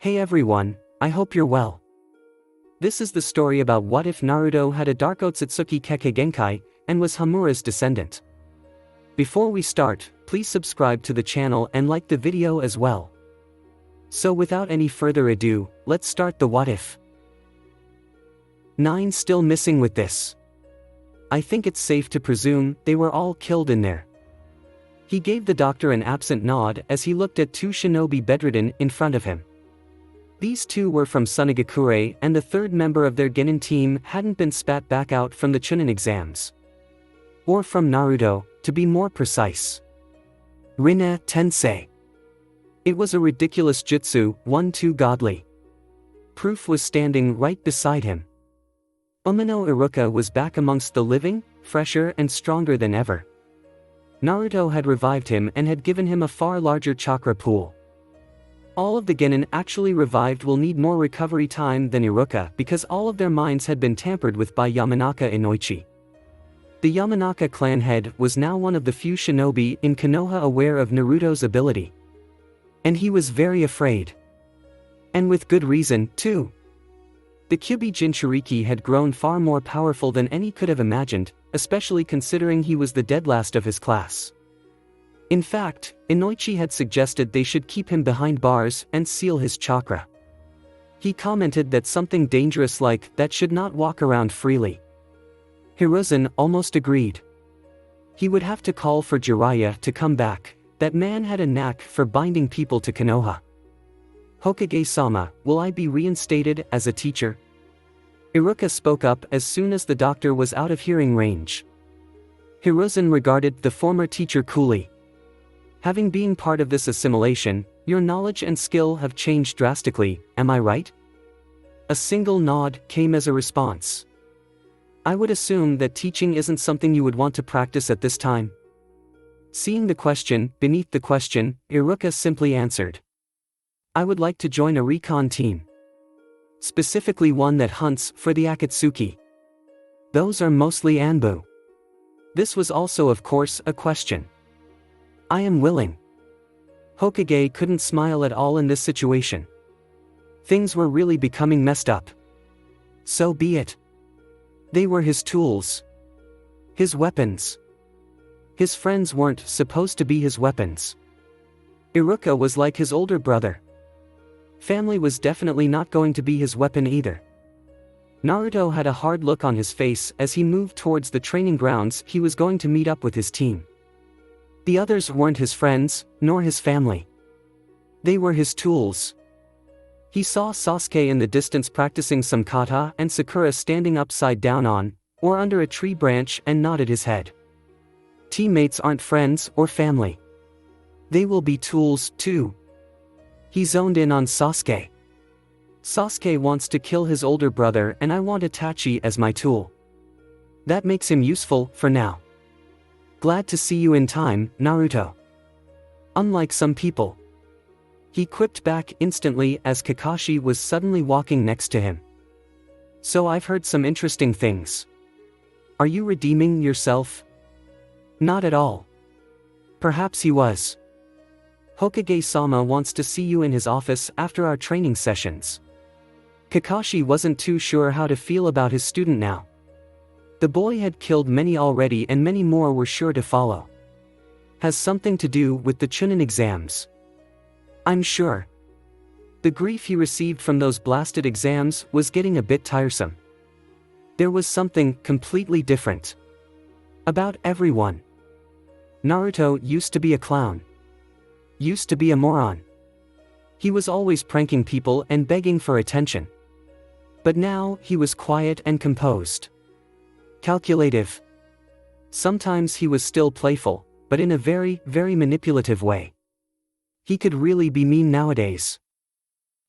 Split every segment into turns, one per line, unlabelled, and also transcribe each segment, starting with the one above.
Hey everyone, I hope you're well. This is the story about what if Naruto had a dark Otsutsuki Kekkei Genkai and was Hamura's descendant. Before we start, please subscribe to the channel and like the video as well. So without any further ado, let's start the what if. 9 still missing with this. I think it's safe to presume they were all killed in there. He gave the doctor an absent nod as he looked at 2 shinobi bedridden in front of him. These 2 were from Tsunagakure, and the 3rd member of their genin team hadn't been spat back out from the Chunin exams. Or from Naruto, to be more precise. Rinne Tensei. It was a ridiculous jutsu, one too godly. Proof was standing right beside him. Umino Iruka was back amongst the living, fresher and stronger than ever. Naruto had revived him and had given him a far larger chakra pool. All of the genin actually revived will need more recovery time than Iruka because all of their minds had been tampered with by Yamanaka Inoichi. The Yamanaka clan head was now one of the few shinobi in Konoha aware of Naruto's ability. And he was very afraid. And with good reason, too. The Kyuubi Jinchuriki had grown far more powerful than any could have imagined, especially considering he was the dead last of his class. In fact, Inoichi had suggested they should keep him behind bars and seal his chakra. He commented that something dangerous like that should not walk around freely. Hiruzen almost agreed. He would have to call for Jiraiya to come back. That man had a knack for binding people to Konoha. Hokage-sama, will I be reinstated as a teacher? Iruka spoke up as soon as the doctor was out of hearing range. Hiruzen regarded the former teacher coolly. Having been part of this assimilation, your knowledge and skill have changed drastically, am I right? A single nod came as a response. I would assume that teaching isn't something you would want to practice at this time. Seeing the question beneath the question, Iruka simply answered. I would like to join a recon team. Specifically one that hunts for the Akatsuki. Those are mostly Anbu. This was also of course a question. I am willing. Hokage couldn't smile at all in this situation. Things were really becoming messed up. So be it. They were his tools. His weapons. His friends weren't supposed to be his weapons. Iruka was like his older brother. Family was definitely not going to be his weapon either. Naruto had a hard look on his face as he moved towards the training grounds he was going to meet up with his team. The others weren't his friends, nor his family. They were his tools. He saw Sasuke in the distance practicing some kata and Sakura standing upside down on, or under a tree branch and nodded his head. Teammates aren't friends or family. They will be tools, too. He zoned in on Sasuke. Sasuke wants to kill his older brother and I want Itachi as my tool. That makes him useful, for now. Glad to see you in time, Naruto. Unlike some people. He quipped back instantly as Kakashi was suddenly walking next to him. So I've heard some interesting things. Are you redeeming yourself? Not at all. Perhaps he was. Hokage-sama wants to see you in his office after our training sessions. Kakashi wasn't too sure how to feel about his student now. The boy had killed many already and many more were sure to follow. Has something to do with the Chunin exams. I'm sure. The grief he received from those blasted exams was getting a bit tiresome. There was something completely different. About everyone. Naruto used to be a clown. Used to be a moron. He was always pranking people and begging for attention. But now he was quiet and composed. Calculative. Sometimes he was still playful, but in a very, very manipulative way. He could really be mean nowadays.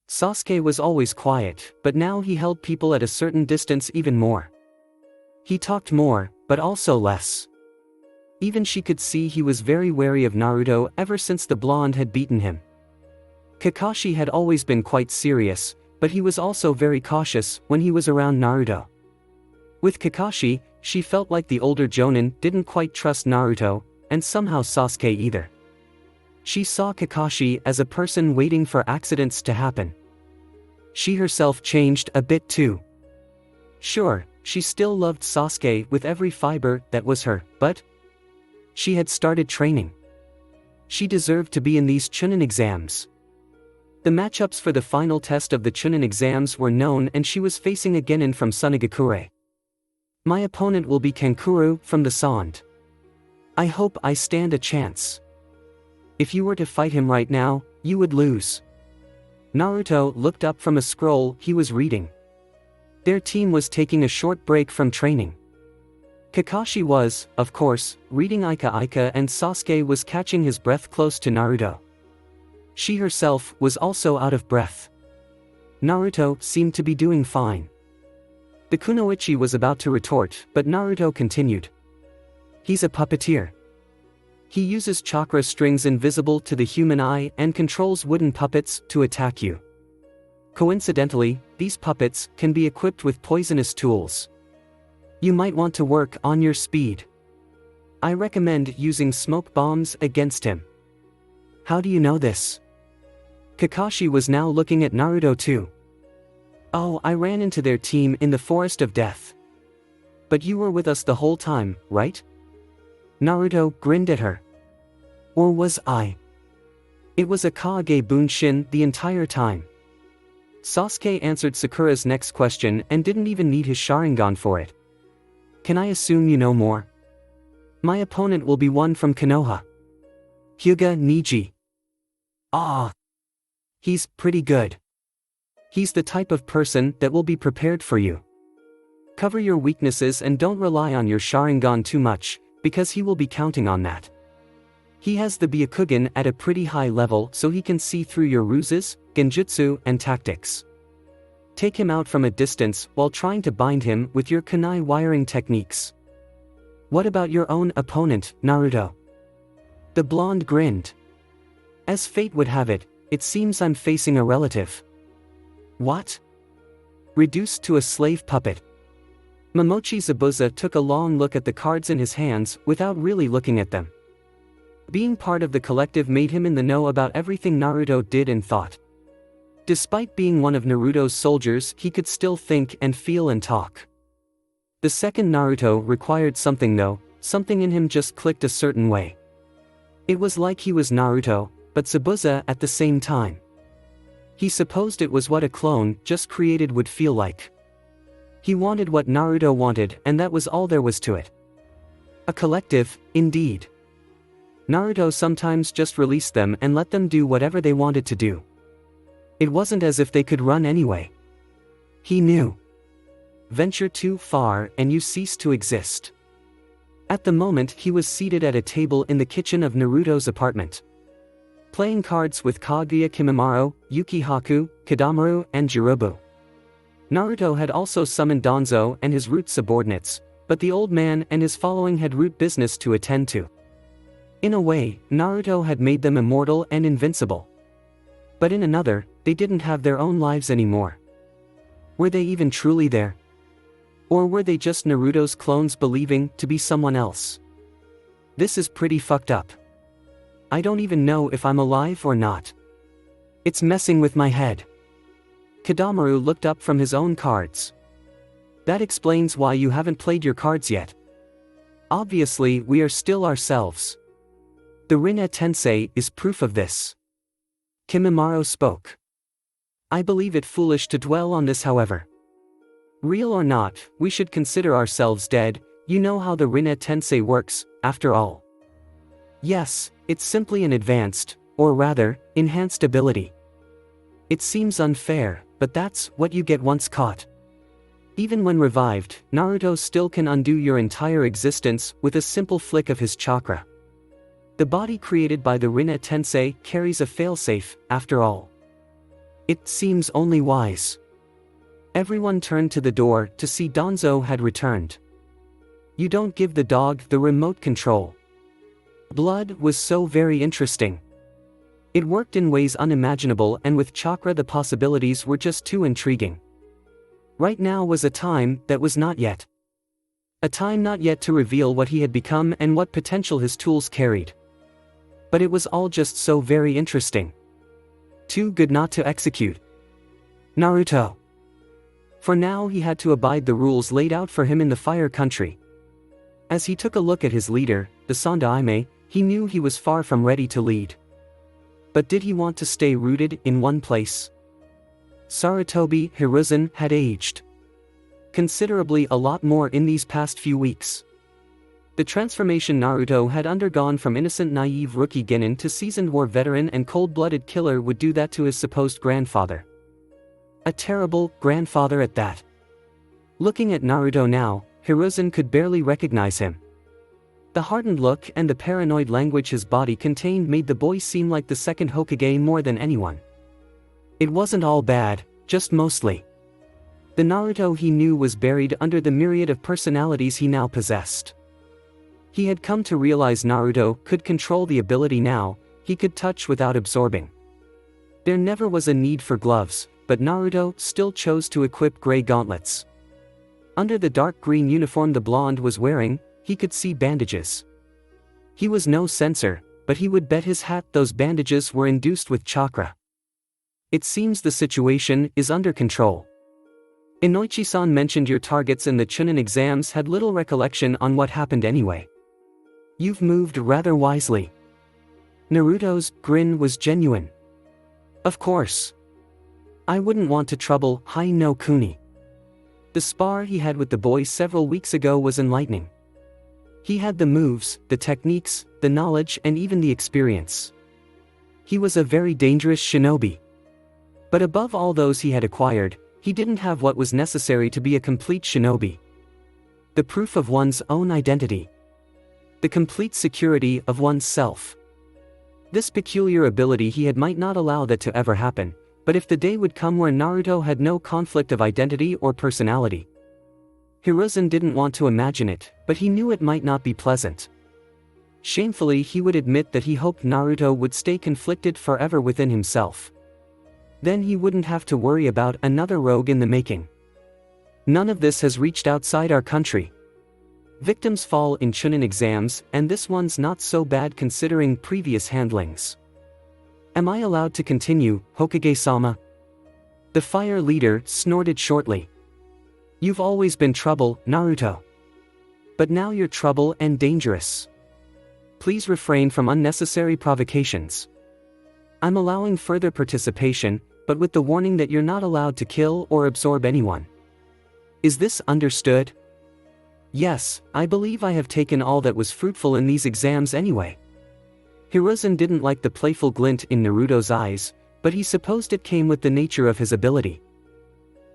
Sasuke was always quiet, but now he held people at a certain distance even more. He talked more, but also less. Even she could see he was very wary of Naruto ever since the blonde had beaten him. Kakashi had always been quite serious, but he was also very cautious when he was around Naruto. With Kakashi, she felt like the older Jonin didn't quite trust Naruto, and somehow Sasuke either. She saw Kakashi as a person waiting for accidents to happen. She herself changed a bit too. Sure, she still loved Sasuke with every fiber that was her, but she had started training. She deserved to be in these Chunin exams. The matchups for the final test of the Chunin exams were known and she was facing a genin from Sunagakure. My opponent will be Kankuro from the Sand. I hope I stand a chance. If you were to fight him right now, you would lose. Naruto looked up from a scroll he was reading. Their team was taking a short break from training. Kakashi was, of course, reading Ika Ika and Sasuke was catching his breath close to Naruto. She herself was also out of breath. Naruto seemed to be doing fine. The kunoichi was about to retort, but Naruto continued. He's a puppeteer. He uses chakra strings invisible to the human eye and controls wooden puppets to attack you. Coincidentally, these puppets can be equipped with poisonous tools. You might want to work on your speed. I recommend using smoke bombs against him. How do you know this? Kakashi was now looking at Naruto too. Oh, I ran into their team in the Forest of Death. But you were with us the whole time, right? Naruto grinned at her. Or was I? It was a Kage Bunshin the entire time. Sasuke answered Sakura's next question and didn't even need his Sharingan for it. Can I assume you know more? My opponent will be one from Konoha. Hyuga Niji. Ah. He's pretty good. He's the type of person that will be prepared for you. Cover your weaknesses and don't rely on your Sharingan too much, because he will be counting on that. He has the Byakugan at a pretty high level so he can see through your ruses, genjutsu and tactics. Take him out from a distance while trying to bind him with your kunai wiring techniques. What about your own opponent, Naruto? The blonde grinned. As fate would have it, it seems I'm facing a relative. What? Reduced to a slave puppet. Momochi Zabuza took a long look at the cards in his hands without really looking at them. Being part of the collective made him in the know about everything Naruto did and thought. Despite being one of Naruto's soldiers, he could still think and feel and talk. The second Naruto required something though, something in him just clicked a certain way. It was like he was Naruto, but Zabuza at the same time. He supposed it was what a clone just created would feel like. He wanted what Naruto wanted and that was all there was to it. A collective, indeed. Naruto sometimes just released them and let them do whatever they wanted to do. It wasn't as if they could run anyway. He knew. Venture too far and you cease to exist. At the moment he was seated at a table in the kitchen of Naruto's apartment. Playing cards with Kaguya Kimimaro, Yukihaku, Kadamaru and Jirobu. Naruto had also summoned Danzo and his root subordinates, but the old man and his following had root business to attend to. In a way, Naruto had made them immortal and invincible. But in another, they didn't have their own lives anymore. Were they even truly there? Or were they just Naruto's clones believing to be someone else? This is pretty fucked up. I don't even know if I'm alive or not. It's messing with my head. Kadamaru looked up from his own cards. That explains why you haven't played your cards yet. Obviously, we are still ourselves. The Rinne Tensei is proof of this. Kimimaro spoke. I believe it foolish to dwell on this, however. Real or not, we should consider ourselves dead. You know how the Rinne Tensei works, after all. Yes, it's simply an advanced, or rather, enhanced ability. It seems unfair, but that's what you get once caught. Even when revived, Naruto still can undo your entire existence with a simple flick of his chakra. The body created by the Rinne Tensei carries a failsafe, after all. It seems only wise. Everyone turned to the door to see Danzo had returned. You don't give the dog the remote control. Blood was so very interesting. It worked in ways unimaginable and with chakra the possibilities were just too intriguing. Right now was a time that was not yet. A time not yet to reveal what he had become and what potential his tools carried. But it was all just so very interesting. Too good not to execute. Naruto. For now he had to abide the rules laid out for him in the Fire Country. As he took a look at his leader, the Sandaime, he knew he was far from ready to lead. But did he want to stay rooted in one place? Sarutobi Hiruzen had aged considerably a lot more in these past few weeks. The transformation Naruto had undergone from innocent naive rookie genin to seasoned war veteran and cold-blooded killer would do that to his supposed grandfather. A terrible grandfather at that. Looking at Naruto now, Hiruzen could barely recognize him. The hardened look and the paranoid language his body contained made the boy seem like the second Hokage more than anyone. It wasn't all bad, just mostly. The Naruto he knew was buried under the myriad of personalities he now possessed. He had come to realize Naruto could control the ability now, he could touch without absorbing. There never was a need for gloves, but Naruto still chose to equip gray gauntlets. Under the dark green uniform the blonde was wearing, he could see bandages. He was no censor, but he would bet his hat those bandages were induced with chakra. It seems the situation is under control. Inoichi-san mentioned your targets in the Chunin exams had little recollection on what happened anyway. You've moved rather wisely. Naruto's grin was genuine. Of course. I wouldn't want to trouble Hai no Kuni. The spar he had with the boy several weeks ago was enlightening. He had the moves, the techniques, the knowledge and even the experience. He was a very dangerous shinobi. But above all those he had acquired, he didn't have what was necessary to be a complete shinobi. The proof of one's own identity. The complete security of one's self. This peculiar ability he had might not allow that to ever happen, but if the day would come where Naruto had no conflict of identity or personality. Hiruzen didn't want to imagine it, but he knew it might not be pleasant. Shamefully he would admit that he hoped Naruto would stay conflicted forever within himself. Then he wouldn't have to worry about another rogue in the making. None of this has reached outside our country. Victims fall in Chunin exams, and this one's not so bad considering previous handlings. Am I allowed to continue, Hokage-sama? The fire leader snorted shortly. You've always been trouble, Naruto. But now you're trouble and dangerous. Please refrain from unnecessary provocations. I'm allowing further participation, but with the warning that you're not allowed to kill or absorb anyone. Is this understood? Yes, I believe I have taken all that was fruitful in these exams anyway. Hiruzen didn't like the playful glint in Naruto's eyes, but he supposed it came with the nature of his ability.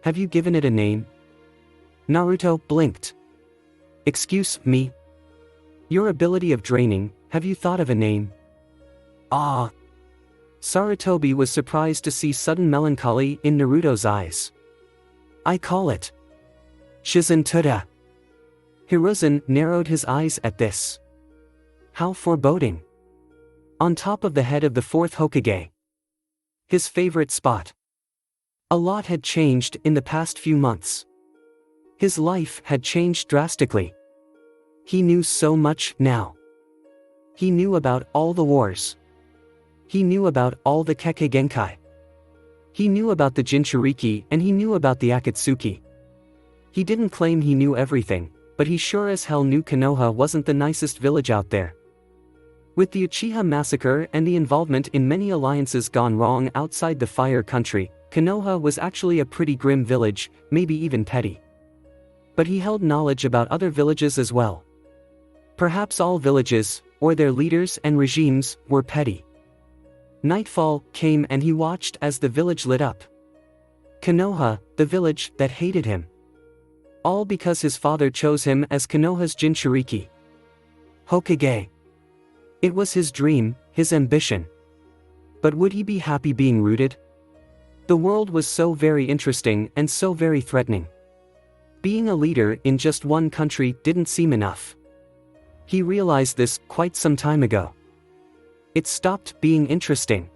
Have you given it a name? Naruto blinked. Excuse me? Your ability of draining, have you thought of a name? Ah. Sarutobi was surprised to see sudden melancholy in Naruto's eyes. I call it Shizentuda. Hiruzen narrowed his eyes at this. How foreboding. On top of the head of the fourth Hokage. His favorite spot. A lot had changed in the past few months. His life had changed drastically. He knew so much now. He knew about all the wars. He knew about all the Kekkei Genkai. He knew about the Jinchuriki and he knew about the Akatsuki. He didn't claim he knew everything, but he sure as hell knew Konoha wasn't the nicest village out there. With the Uchiha massacre and the involvement in many alliances gone wrong outside the Fire Country, Konoha was actually a pretty grim village, maybe even petty. But he held knowledge about other villages as well. Perhaps all villages, or their leaders and regimes, were petty. Nightfall came and he watched as the village lit up. Konoha, the village that hated him. All because his father chose him as Konoha's Jinchuriki. Hokage. It was his dream, his ambition. But would he be happy being rooted? The world was so very interesting and so very threatening. Being a leader in just one country didn't seem enough. He realized this quite some time ago. It stopped being interesting.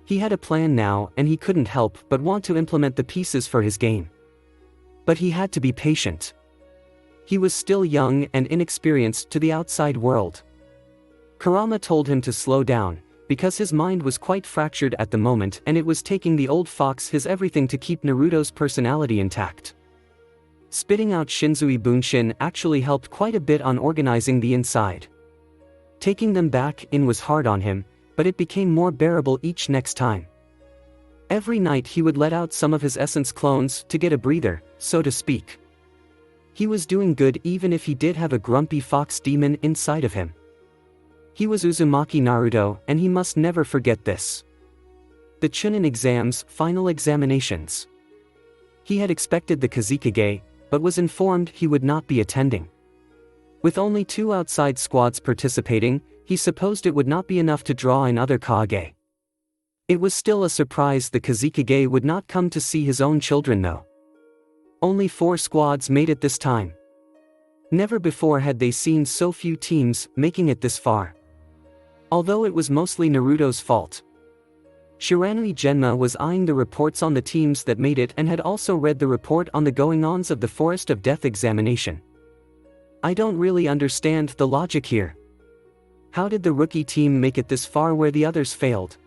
He had a plan now and he couldn't help but want to implement the pieces for his game. But he had to be patient. He was still young and inexperienced to the outside world. Kurama told him to slow down, because his mind was quite fractured at the moment and it was taking the old fox his everything to keep Naruto's personality intact. Spitting out Shinzui Bunshin actually helped quite a bit on organizing the inside. Taking them back in was hard on him, but it became more bearable each next time. Every night he would let out some of his essence clones to get a breather, so to speak. He was doing good even if he did have a grumpy fox demon inside of him. He was Uzumaki Naruto and he must never forget this. The Chunin exams, final examinations. He had expected the Kazekage, but was informed he would not be attending. With only 2 outside squads participating, he supposed it would not be enough to draw in other Kage. It was still a surprise the Kazekage would not come to see his own children though. Only 4 squads made it this time. Never before had they seen so few teams making it this far. Although it was mostly Naruto's fault. Shiranui Genma was eyeing the reports on the teams that made it and had also read the report on the going-ons of the Forest of Death examination. I don't really understand the logic here. How did the rookie team make it this far where the others failed?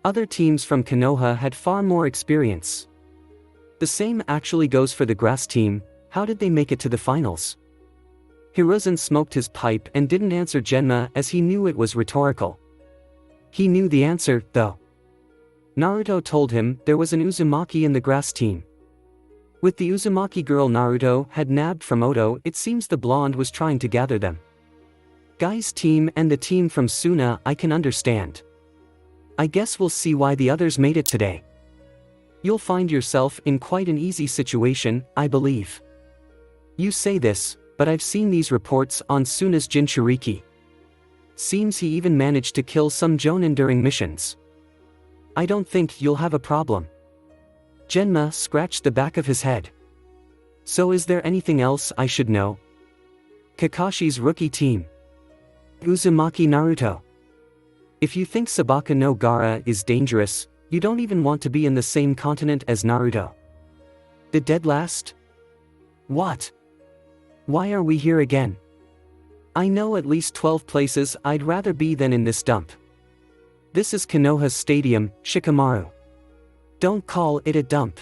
Other teams from Konoha had far more experience. The same actually goes for the grass team. How did they make it to the finals? Hiruzen smoked his pipe and didn't answer Genma as he knew it was rhetorical. He knew the answer, though. Naruto told him there was an Uzumaki in the grass team. With the Uzumaki girl Naruto had nabbed from Oto, it seems the blonde was trying to gather them. Guy's team and the team from Suna I can understand. I guess we'll see why the others made it today. You'll find yourself in quite an easy situation, I believe. You say this, but I've seen these reports on Suna's Jinchuriki. Seems he even managed to kill some Jonin during missions. I don't think you'll have a problem. Genma scratched the back of his head. So is there anything else I should know? Kakashi's rookie team. Uzumaki Naruto. If you think Sabaka no Gaara is dangerous, you don't even want to be in the same continent as Naruto. The dead last? What? Why are we here again? I know at least 12 places I'd rather be than in this dump. This is Konoha's stadium, Shikamaru. Don't call it a dump.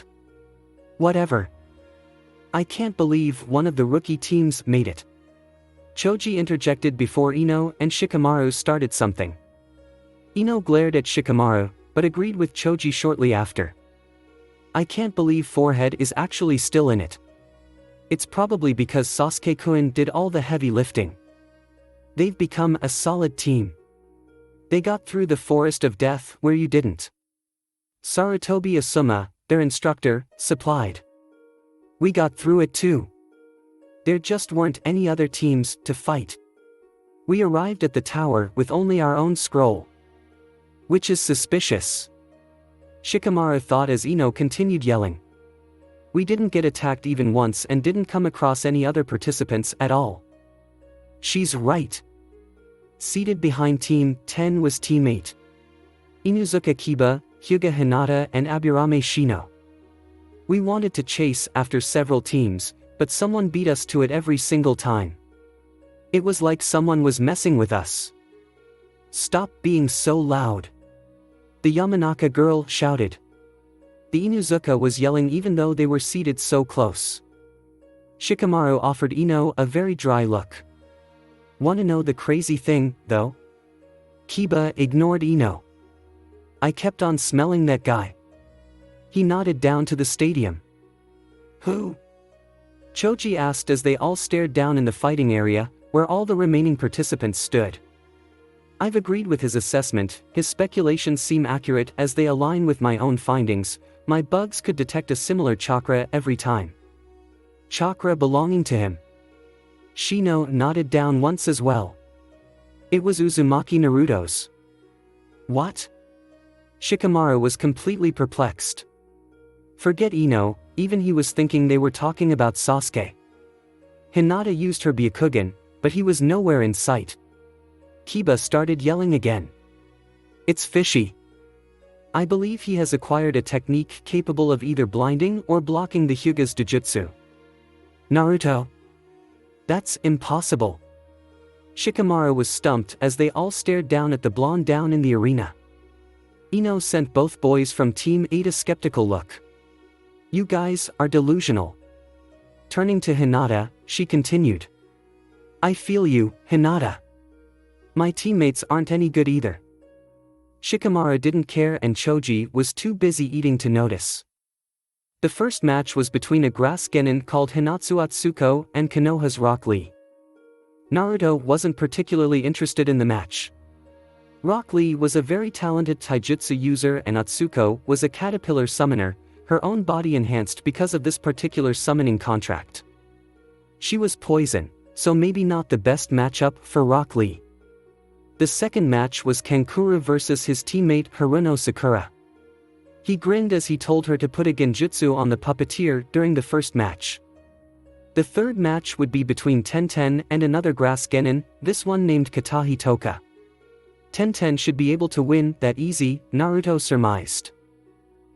Whatever. I can't believe one of the rookie teams made it. Choji interjected before Ino and Shikamaru started something. Ino glared at Shikamaru, but agreed with Choji shortly after. I can't believe Forehead is actually still in it. It's probably because Sasuke-kun did all the heavy lifting. They've become a solid team. They got through the Forest of Death where you didn't. Sarutobi Asuma, their instructor, supplied. We got through it too. There just weren't any other teams to fight. We arrived at the tower with only our own scroll. Which is suspicious. Shikamaru thought as Ino continued yelling. We didn't get attacked even once and didn't come across any other participants at all. She's right. Seated behind Team 10 was Team 8. Inuzuka Kiba, Hyuga Hinata and Aburame Shino. We wanted to chase after several teams, but someone beat us to it every single time. It was like someone was messing with us. Stop being so loud. The Yamanaka girl shouted. The Inuzuka was yelling even though they were seated so close. Shikamaru offered Ino a very dry look. Wanna know the crazy thing, though? Kiba ignored Ino. I kept on smelling that guy. He nodded down to the stadium. Who? Choji asked as they all stared down in the fighting area, where all the remaining participants stood. I've agreed with his assessment, his speculations seem accurate as they align with my own findings. My bugs could detect a similar chakra every time. Chakra belonging to him. Shino nodded down once as well. It was Uzumaki Naruto's. What? Shikamaru was completely perplexed. Forget Ino, even he was thinking they were talking about Sasuke. Hinata used her Byakugan, but he was nowhere in sight. Kiba started yelling again. It's fishy. I believe he has acquired a technique capable of either blinding or blocking the Hyuga's Jujutsu. Naruto? That's impossible. Shikamaru was stumped as they all stared down at the blonde down in the arena. Ino sent both boys from Team 8 a skeptical look. "You guys are delusional." Turning to Hinata, she continued. "I feel you, Hinata. My teammates aren't any good either." Shikamaru didn't care and Choji was too busy eating to notice. The first match was between a grass genin called Hinatsu Atsuko and Konoha's Rock Lee. Naruto wasn't particularly interested in the match. Rock Lee was a very talented taijutsu user and Atsuko was a caterpillar summoner, her own body enhanced because of this particular summoning contract. She was poison, so maybe not the best matchup for Rock Lee. The second match was Kankuro versus his teammate Haruno Sakura. He grinned as he told her to put a genjutsu on the puppeteer during the first match. The third match would be between Tenten and another grass genin, this one named Katahi Toka. Tenten should be able to win that easy, Naruto surmised.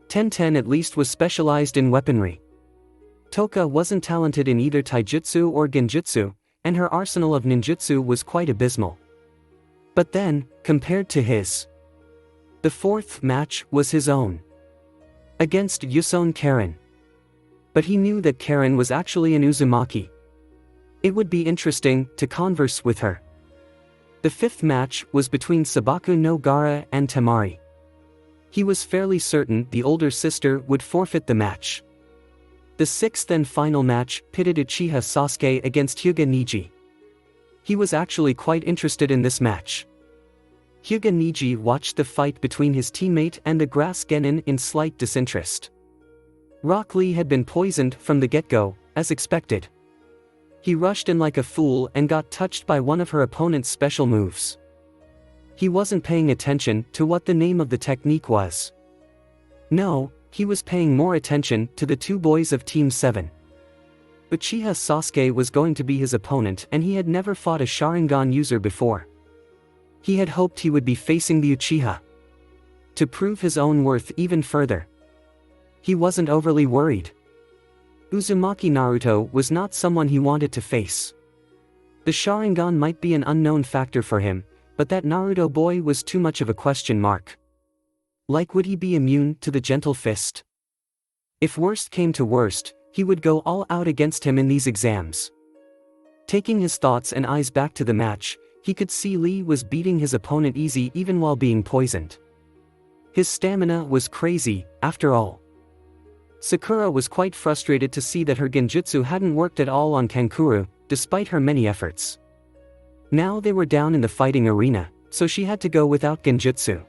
Tenten at least was specialized in weaponry. Toka wasn't talented in either taijutsu or genjutsu, and her arsenal of ninjutsu was quite abysmal. But then, compared to his, the fourth match was his own. Against Yuson Karen. But he knew that Karen was actually an Uzumaki. It would be interesting to converse with her. The fifth match was between Sabaku no Gara and Temari. He was fairly certain the older sister would forfeit the match. The sixth and final match pitted Uchiha Sasuke against Hyuga Niji. He was actually quite interested in this match. Hyuga Niji watched the fight between his teammate and the grass genin in slight disinterest. Rock Lee had been poisoned from the get-go, as expected. He rushed in like a fool and got touched by one of her opponent's special moves. He wasn't paying attention to what the name of the technique was. No, he was paying more attention to the two boys of Team 7. Uchiha Sasuke was going to be his opponent and he had never fought a Sharingan user before. He had hoped he would be facing the Uchiha. To prove his own worth even further. He wasn't overly worried. Uzumaki Naruto was not someone he wanted to face. The Sharingan might be an unknown factor for him, but that Naruto boy was too much of a question mark. Like, would he be immune to the gentle fist? If worst came to worst, he would go all out against him in these exams. Taking his thoughts and eyes back to the match, he could see Lee was beating his opponent easy even while being poisoned. His stamina was crazy, after all. Sakura was quite frustrated to see that her genjutsu hadn't worked at all on Kankuro, despite her many efforts. Now they were down in the fighting arena, so she had to go without genjutsu.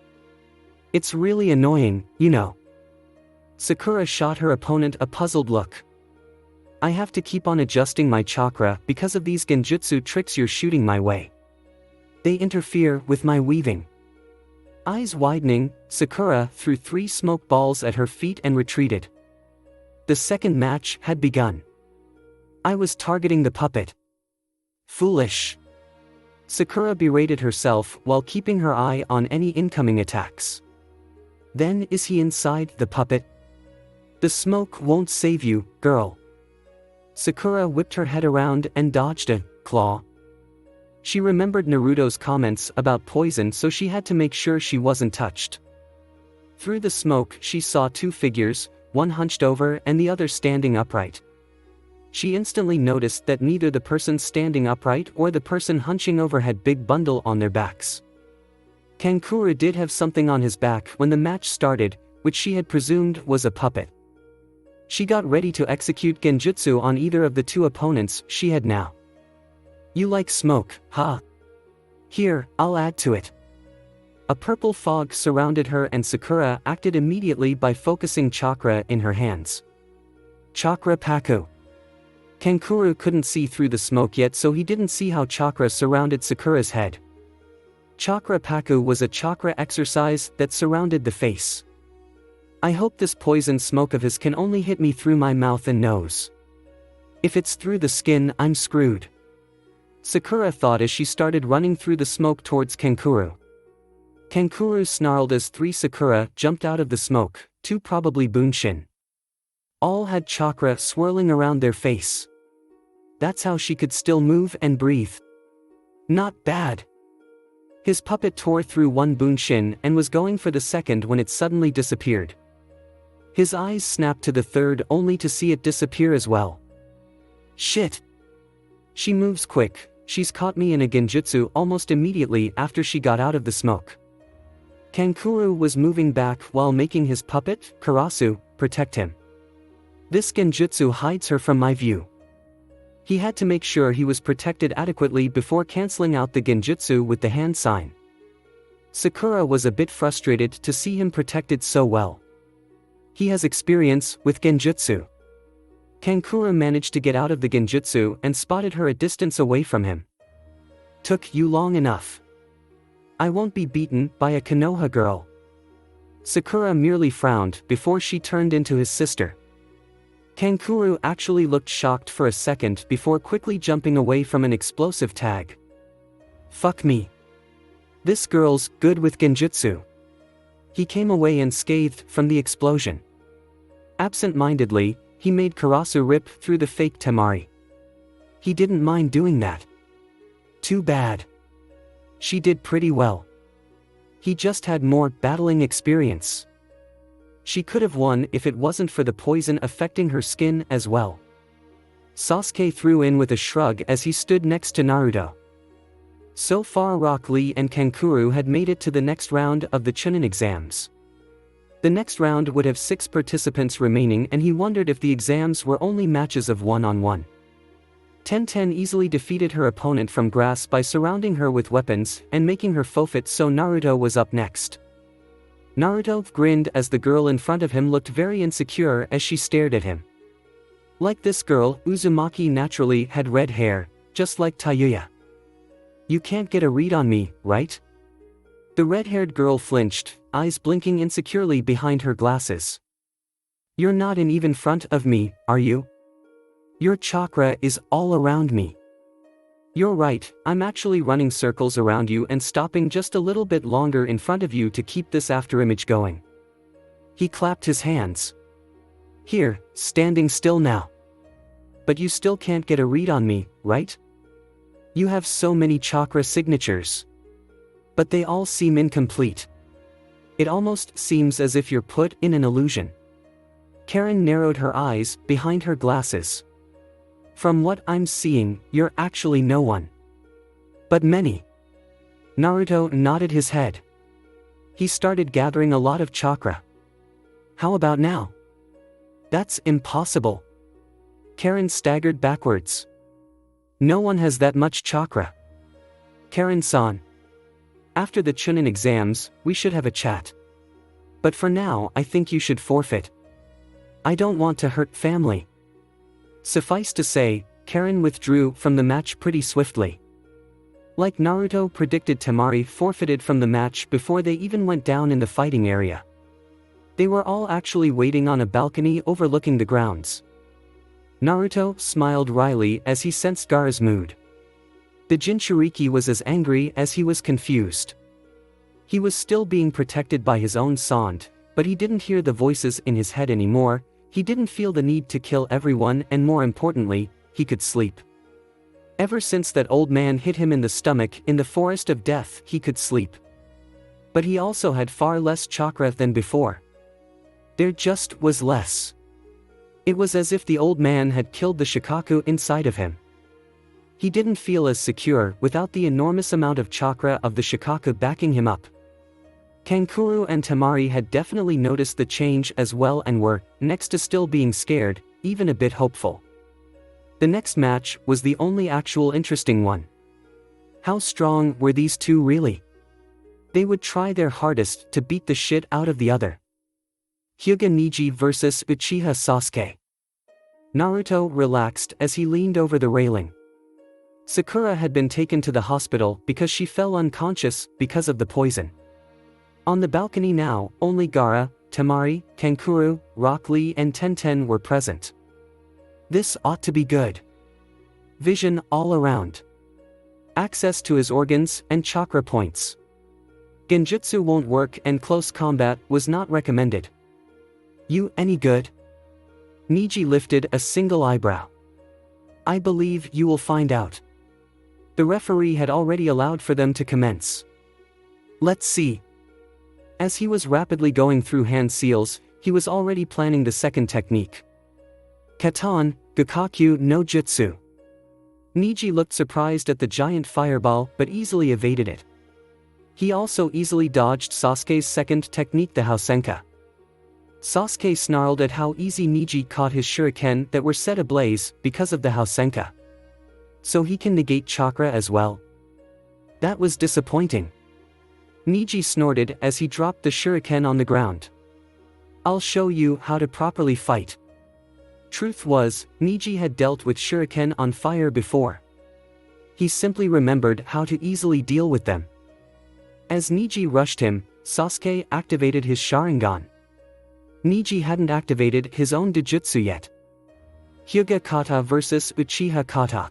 It's really annoying, you know. Sakura shot her opponent a puzzled look. I have to keep on adjusting my chakra because of these genjutsu tricks you're shooting my way. They interfere with my weaving. Eyes widening, Sakura threw 3 smoke balls at her feet and retreated. The second match had begun. I was targeting the puppet. Foolish. Sakura berated herself while keeping her eye on any incoming attacks. Then is he inside the puppet? The smoke won't save you, girl. Sakura whipped her head around and dodged a claw. She remembered Naruto's comments about poison, so she had to make sure she wasn't touched. Through the smoke she saw 2 figures, one hunched over and the other standing upright. She instantly noticed that neither the person standing upright or the person hunching over had big bundle on their backs. Kankuro did have something on his back when the match started, which she had presumed was a puppet. She got ready to execute genjutsu on either of the 2 opponents she had now. You like smoke, huh? Here, I'll add to it. A purple fog surrounded her and Sakura acted immediately by focusing chakra in her hands. Chakra Paku. Kankuro couldn't see through the smoke yet, so he didn't see how chakra surrounded Sakura's head. Chakra Paku was a chakra exercise that surrounded the face. I hope this poison smoke of his can only hit me through my mouth and nose. If it's through the skin, I'm screwed. Sakura thought as she started running through the smoke towards Kankuro. Kankuro snarled as 3 Sakura jumped out of the smoke, 2 probably Bunshin. All had chakra swirling around their face. That's how she could still move and breathe. Not bad. His puppet tore through one bunshin and was going for the second when it suddenly disappeared. His eyes snapped to the third only to see it disappear as well. Shit. She moves quick, she's caught me in a genjutsu almost immediately after she got out of the smoke. Kankuro was moving back while making his puppet, Karasu, protect him. This genjutsu hides her from my view. He had to make sure he was protected adequately before cancelling out the genjutsu with the hand sign. Sakura was a bit frustrated to see him protected so well. He has experience with genjutsu. Kankuro managed to get out of the genjutsu and spotted her a distance away from him. Took you long enough. I won't be beaten by a Konoha girl. Sakura merely frowned before she turned into his sister. Kankuro actually looked shocked for a second before quickly jumping away from an explosive tag. Fuck me. This girl's good with genjutsu. He came away unscathed from the explosion. Absent-mindedly, he made Karasu rip through the fake Temari. He didn't mind doing that. Too bad. She did pretty well. He just had more battling experience. She could have won if it wasn't for the poison affecting her skin as well. Sasuke threw in with a shrug as he stood next to Naruto. So far Rock Lee and Kankuro had made it to the next round of the Chunin exams. The next round would have 6 participants remaining and he wondered if the exams were only matches of one-on-one. Tenten easily defeated her opponent from grass by surrounding her with weapons and making her forfeit, so Naruto was up next. Naruto grinned as the girl in front of him looked very insecure as she stared at him. Like this girl, Uzumaki naturally had red hair, just like Tayuya. You can't get a read on me, right? The red-haired girl flinched, eyes blinking insecurely behind her glasses. You're not in even front of me, are you? Your chakra is all around me. You're right, I'm actually running circles around you and stopping just a little bit longer in front of you to keep this afterimage going. He clapped his hands. Here, standing still now. But you still can't get a read on me, right? You have so many chakra signatures. But they all seem incomplete. It almost seems as if you're put in an illusion. Karen narrowed her eyes behind her glasses. From what I'm seeing, you're actually no one. But many. Naruto nodded his head. He started gathering a lot of chakra. How about now? That's impossible. Karen staggered backwards. No one has that much chakra. Karen-san. After the Chunin exams, we should have a chat. But for now, I think you should forfeit. I don't want to hurt family. Suffice to say, Karen withdrew from the match pretty swiftly. Like Naruto predicted, Temari forfeited from the match before they even went down in the fighting area. They were all actually waiting on a balcony overlooking the grounds. Naruto smiled wryly as he sensed Gaara's mood. The Jinchuriki was as angry as he was confused. He was still being protected by his own Sant, but he didn't hear the voices in his head anymore. He didn't feel the need to kill everyone, and more importantly, he could sleep. Ever since that old man hit him in the stomach in the forest of death, he could sleep. But he also had far less chakra than before. There just was less. It was as if the old man had killed the Shikaku inside of him. He didn't feel as secure without the enormous amount of chakra of the Shikaku backing him up. Kankuro and Temari had definitely noticed the change as well and were, next to still being scared, even a bit hopeful. The next match was the only actual interesting one. How strong were these two really? They would try their hardest to beat the shit out of the other. Hyuga Neji vs Uchiha Sasuke. Naruto relaxed as he leaned over the railing. Sakura had been taken to the hospital because she fell unconscious because of the poison. On the balcony now, only Gaara, Temari, Kankuro, Rock Lee and Tenten were present. This ought to be good. Vision all around. Access to his organs and chakra points. Genjutsu won't work and close combat was not recommended. You any good? Neji lifted a single eyebrow. I believe you will find out. The referee had already allowed for them to commence. Let's see. As he was rapidly going through hand seals, he was already planning the second technique. Katan, Gakakyu no Jutsu. Niji looked surprised at the giant fireball but easily evaded it. He also easily dodged Sasuke's second technique, the Housenka. Sasuke snarled at how easy Niji caught his shuriken that were set ablaze because of the Housenka. So he can negate chakra as well? That was disappointing. Niji snorted as he dropped the shuriken on the ground. I'll show you how to properly fight. Truth was, Niji had dealt with shuriken on fire before. He simply remembered how to easily deal with them. As Niji rushed him, Sasuke activated his Sharingan. Niji hadn't activated his own Dojutsu yet. Hyuga Kata versus Uchiha Kata.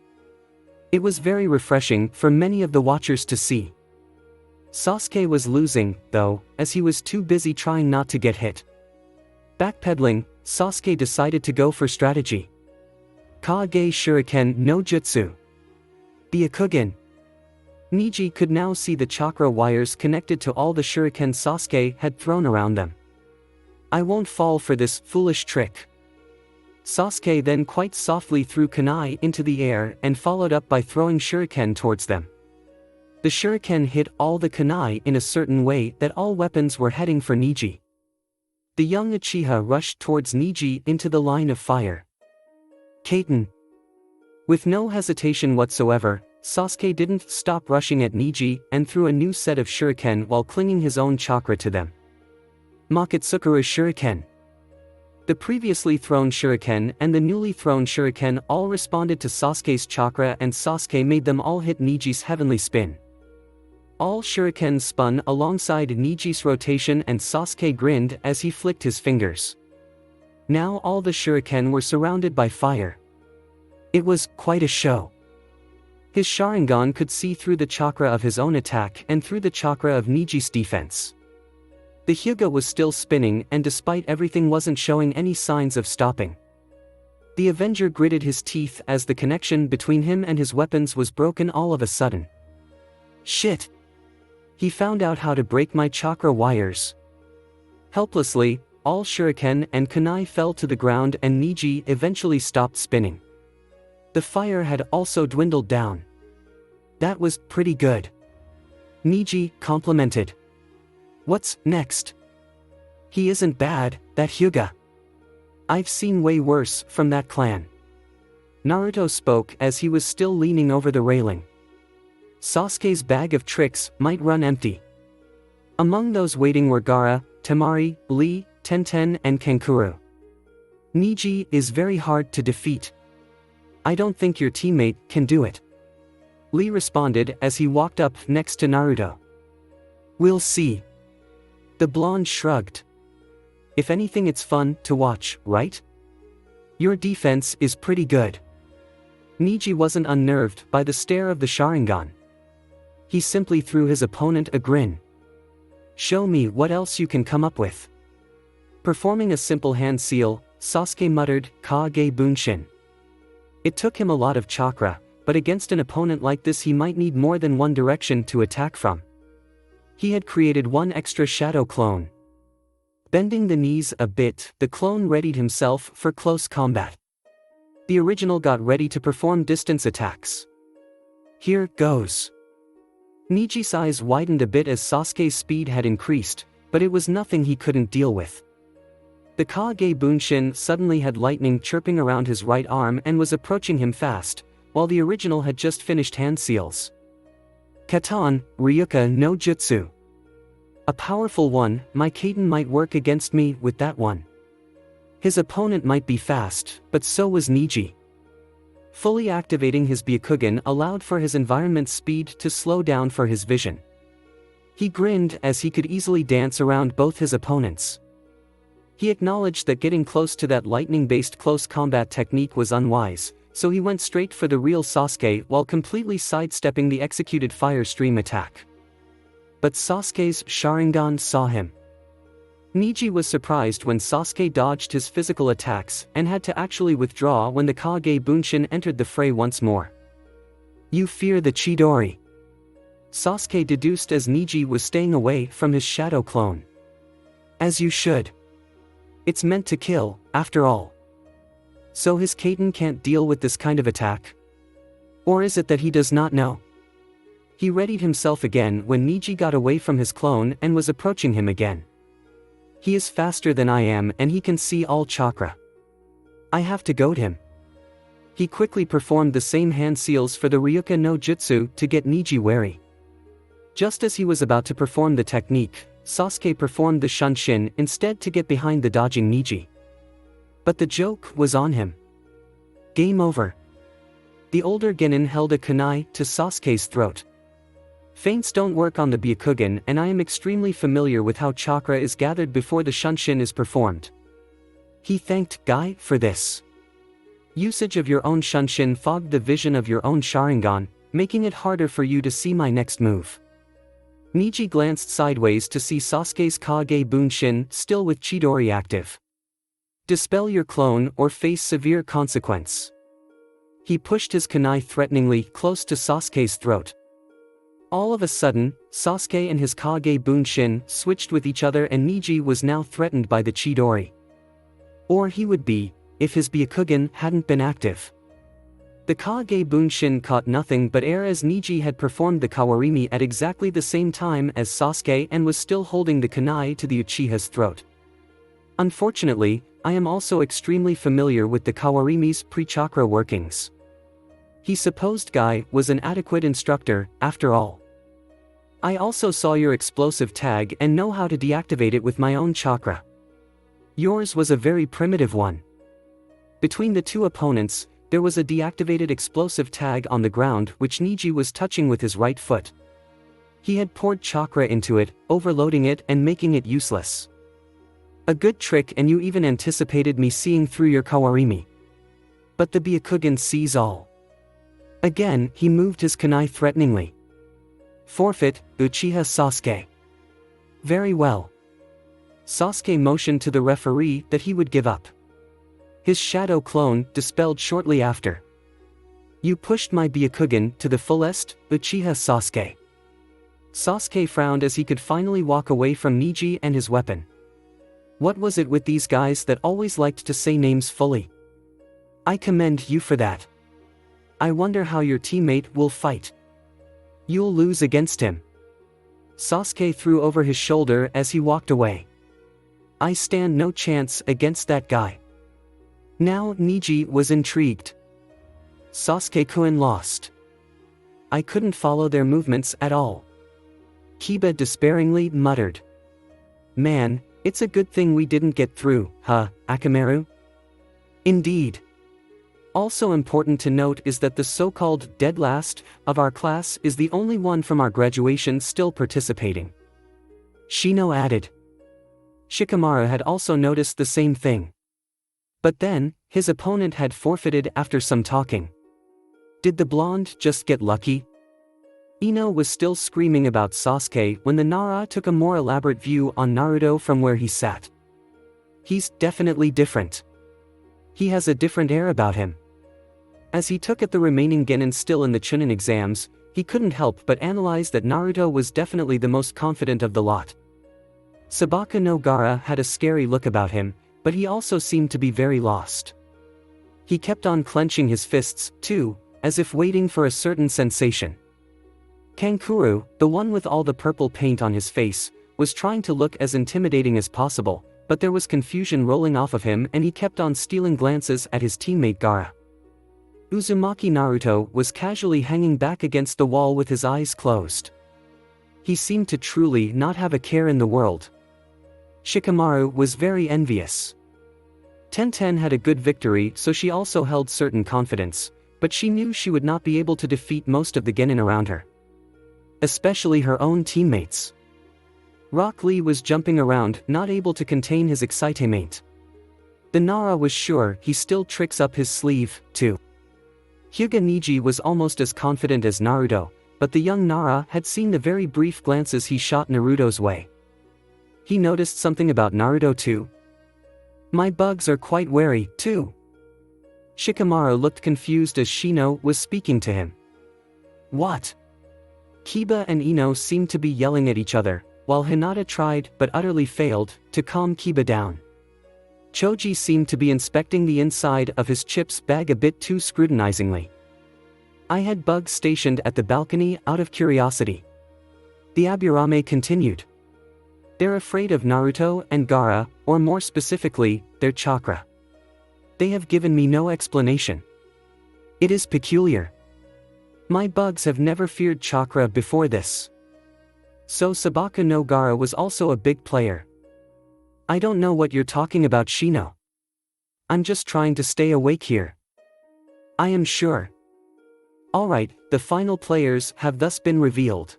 It was very refreshing for many of the watchers to see. Sasuke was losing, though, as he was too busy trying not to get hit. Backpedaling, Sasuke decided to go for strategy. Kage Shuriken no Jutsu. Byakugan. Niji could now see the chakra wires connected to all the shuriken Sasuke had thrown around them. I won't fall for this foolish trick. Sasuke then quite softly threw kunai into the air and followed up by throwing shuriken towards them. The shuriken hit all the kunai in a certain way that all weapons were heading for Niji. The young Uchiha rushed towards Niji into the line of fire. Kaiten. With no hesitation whatsoever, Sasuke didn't stop rushing at Niji and threw a new set of shuriken while clinging his own chakra to them. Makitsukuru Shuriken. The previously thrown shuriken and the newly thrown shuriken all responded to Sasuke's chakra, and Sasuke made them all hit Niji's heavenly spin. All shurikens spun alongside Niji's rotation, and Sasuke grinned as he flicked his fingers. Now all the shuriken were surrounded by fire. It was quite a show. His Sharingan could see through the chakra of his own attack and through the chakra of Niji's defense. The Hyuga was still spinning, and despite everything wasn't showing any signs of stopping. The Avenger gritted his teeth as the connection between him and his weapons was broken all of a sudden. Shit! He found out how to break my chakra wires. Helplessly, all shuriken and kunai fell to the ground, and Niji eventually stopped spinning. The fire had also dwindled down. That was pretty good. Niji complimented. What's next? He isn't bad, that Hyuga. I've seen way worse from that clan. Naruto spoke as he was still leaning over the railing. Sasuke's bag of tricks might run empty. Among those waiting were Gaara, Temari, Lee, Tenten and Kankuro. Niji is very hard to defeat. I don't think your teammate can do it. Lee responded as he walked up next to Naruto. We'll see. The blonde shrugged. If anything, it's fun to watch, right? Your defense is pretty good. Niji wasn't unnerved by the stare of the Sharingan. He simply threw his opponent a grin. Show me what else you can come up with. Performing a simple hand seal, Sasuke muttered, Kage Bunshin. It took him a lot of chakra, but against an opponent like this he might need more than one direction to attack from. He had created one extra shadow clone. Bending the knees a bit, the clone readied himself for close combat. The original got ready to perform distance attacks. Here goes. Niji's eyes widened a bit as Sasuke's speed had increased, but it was nothing he couldn't deal with. The Kage Bunshin suddenly had lightning chirping around his right arm and was approaching him fast, while the original had just finished hand seals. Katan, Ryuka no Jutsu. A powerful one, my Kaiten might work against me with that one. His opponent might be fast, but so was Niji. Fully activating his Byakugan allowed for his environment's speed to slow down for his vision. He grinned as he could easily dance around both his opponents. He acknowledged that getting close to that lightning-based close combat technique was unwise, so he went straight for the real Sasuke while completely sidestepping the executed fire stream attack. But Sasuke's Sharingan saw him. Niji was surprised when Sasuke dodged his physical attacks and had to actually withdraw when the Kage Bunshin entered the fray once more. You fear the Chidori. Sasuke deduced as Niji was staying away from his shadow clone. As you should. It's meant to kill, after all. So his Kaiten can't deal with this kind of attack? Or is it that he does not know? He readied himself again when Niji got away from his clone and was approaching him again. He is faster than I am and he can see all chakra. I have to goad him. He quickly performed the same hand seals for the Ryuka no Jutsu to get Niji wary. Just as he was about to perform the technique, Sasuke performed the Shunshin instead to get behind the dodging Niji. But the joke was on him. Game over. The older genin held a kunai to Sasuke's throat. Feints don't work on the Byakugan and I am extremely familiar with how chakra is gathered before the Shunshin is performed. He thanked Guy for this. Usage of your own Shunshin fogged the vision of your own Sharingan, making it harder for you to see my next move. Niji glanced sideways to see Sasuke's Kage Bunshin still with Chidori active. Dispel your clone or face severe consequence. He pushed his kunai threateningly close to Sasuke's throat. All of a sudden, Sasuke and his Kage Bunshin switched with each other and Niji was now threatened by the Chidori. Or he would be, if his Byakugan hadn't been active. The Kage Bunshin caught nothing but air as Niji had performed the Kawarimi at exactly the same time as Sasuke and was still holding the kunai to the Uchiha's throat. Unfortunately, I am also extremely familiar with the Kawarimi's pre-chakra workings. He supposed Guy was an adequate instructor, after all. I also saw your explosive tag and know how to deactivate it with my own chakra. Yours was a very primitive one. Between the two opponents, there was a deactivated explosive tag on the ground which Niji was touching with his right foot. He had poured chakra into it, overloading it and making it useless. A good trick and you even anticipated me seeing through your Kawarimi. But the Byakugan sees all. Again, he moved his kunai threateningly. Forfeit, Uchiha Sasuke. Very well. Sasuke motioned to the referee that he would give up. His shadow clone dispelled shortly after. You pushed my Byakugan to the fullest, Uchiha Sasuke. Sasuke frowned as he could finally walk away from Niji and his weapon. What was it with these guys that always liked to say names fully? I commend you for that. I wonder how your teammate will fight. You'll lose against him. Sasuke threw over his shoulder as he walked away. I stand no chance against that guy. Now Niji was intrigued. Sasuke-kun lost. I couldn't follow their movements at all. Kiba despairingly muttered. Man, it's a good thing we didn't get through, huh, Akamaru? Indeed. Also important to note is that the so-called dead last of our class is the only one from our graduation still participating. Shino added. Shikamaru had also noticed the same thing. But then, his opponent had forfeited after some talking. Did the blonde just get lucky? Ino was still screaming about Sasuke when the Nara took a more elaborate view on Naruto from where he sat. He's definitely different. He has a different air about him. As he took at the remaining genin still in the Chunin exams, he couldn't help but analyze that Naruto was definitely the most confident of the lot. Sabaka no Gaara had a scary look about him, but he also seemed to be very lost. He kept on clenching his fists, too, as if waiting for a certain sensation. Kankuro, the one with all the purple paint on his face, was trying to look as intimidating as possible, but there was confusion rolling off of him and he kept on stealing glances at his teammate Gaara. Uzumaki Naruto was casually hanging back against the wall with his eyes closed. He seemed to truly not have a care in the world. Shikamaru was very envious. Tenten had a good victory, so she also held certain confidence, but she knew she would not be able to defeat most of the genin around her. Especially her own teammates. Rock Lee was jumping around, not able to contain his excitement. The Nara was sure he still tricks up his sleeve, too. Hyuga Niji was almost as confident as Naruto, but the young Nara had seen the very brief glances he shot Naruto's way. He noticed something about Naruto too. My bugs are quite wary, too. Shikamaru looked confused as Shino was speaking to him. What? Kiba and Ino seemed to be yelling at each other, while Hinata tried, but utterly failed, to calm Kiba down. Choji seemed to be inspecting the inside of his chips bag a bit too scrutinizingly. I had bugs stationed at the balcony out of curiosity. The Aburame continued. They're afraid of Naruto and Gaara, or more specifically, their chakra. They have given me no explanation. It is peculiar. My bugs have never feared chakra before this. So Sabaka no Gaara was also a big player. I don't know what you're talking about, Shino. I'm just trying to stay awake here. I am sure. Alright, the final players have thus been revealed.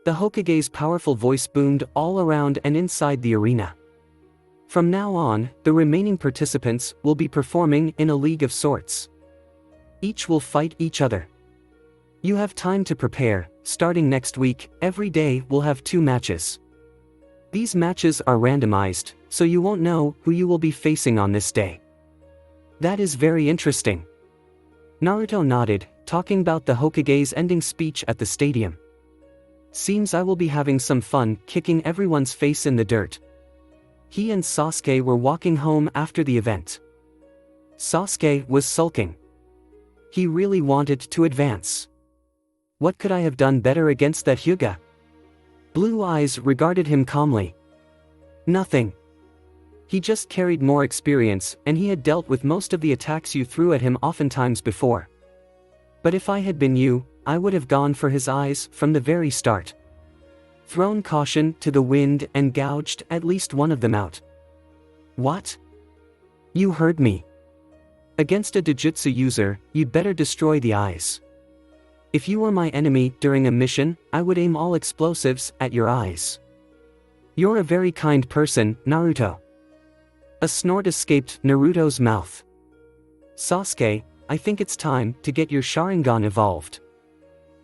The Hokage's powerful voice boomed all around and inside the arena. From now on, the remaining participants will be performing in a league of sorts. Each will fight each other. You have time to prepare. Starting next week, every day will have 2 matches. These matches are randomized, so you won't know who you will be facing on this day. That is very interesting. Naruto nodded, talking about the Hokage's ending speech at the stadium. Seems I will be having some fun kicking everyone's face in the dirt. He and Sasuke were walking home after the event. Sasuke was sulking. He really wanted to advance. What could I have done better against that Hyuga? Blue Eyes regarded him calmly. Nothing. He just carried more experience, and he had dealt with most of the attacks you threw at him oftentimes before. But if I had been you, I would have gone for his eyes from the very start. Thrown caution to the wind and gouged at least one of them out. What? You heard me. Against a Dojutsu user, you'd better destroy the eyes. If you were my enemy during a mission, I would aim all explosives at your eyes. You're a very kind person, Naruto. A snort escaped Naruto's mouth. Sasuke, I think it's time to get your Sharingan evolved.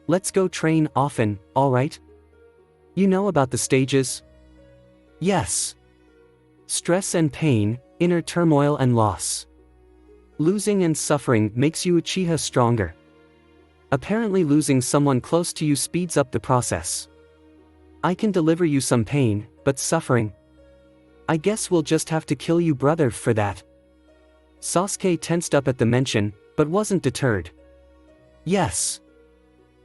Let's go train often, alright? You know about the stages? Yes. Stress and pain, inner turmoil and loss. Losing and suffering makes you Uchiha stronger. Apparently losing someone close to you speeds up the process. I can deliver you some pain, but suffering? I guess we'll just have to kill you, brother, for that. Sasuke tensed up at the mention, but wasn't deterred. Yes.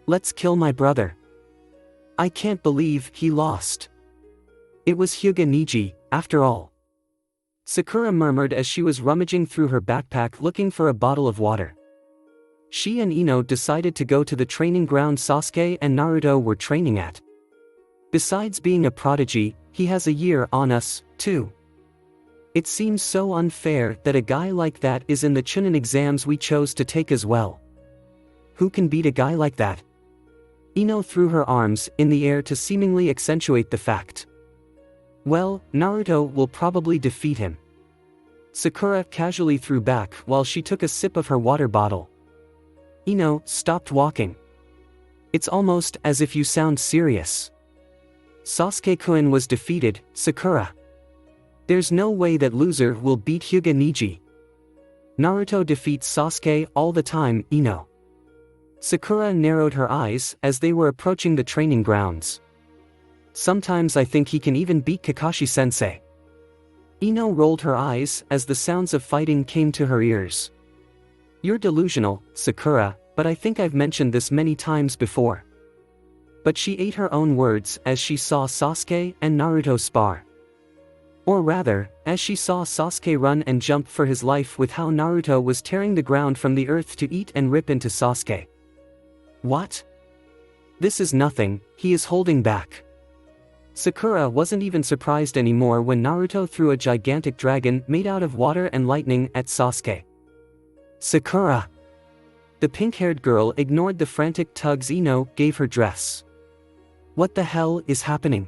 Let's kill my brother. I can't believe he lost. It was Hyuga Niji, after all. Sakura murmured as she was rummaging through her backpack looking for a bottle of water. She and Ino decided to go to the training ground Sasuke and Naruto were training at. Besides being a prodigy, he has a year on us, too. It seems so unfair that a guy like that is in the Chunin exams we chose to take as well. Who can beat a guy like that? Ino threw her arms in the air to seemingly accentuate the fact. Well, Naruto will probably defeat him. Sakura casually threw back while she took a sip of her water bottle. Ino stopped walking. It's almost as if you sound serious. Sasuke-kun was defeated, Sakura. There's no way that loser will beat Hyuga Niji. Naruto defeats Sasuke all the time, Ino. Sakura narrowed her eyes as they were approaching the training grounds. Sometimes I think he can even beat Kakashi-sensei. Ino rolled her eyes as the sounds of fighting came to her ears. You're delusional, Sakura, but I think I've mentioned this many times before. But she ate her own words as she saw Sasuke and Naruto spar. Or rather, as she saw Sasuke run and jump for his life with how Naruto was tearing the ground from the earth to eat and rip into Sasuke. What? This is nothing, he is holding back. Sakura wasn't even surprised anymore when Naruto threw a gigantic dragon made out of water and lightning at Sasuke. Sakura! The pink-haired girl ignored the frantic tugs Ino gave her dress. What the hell is happening?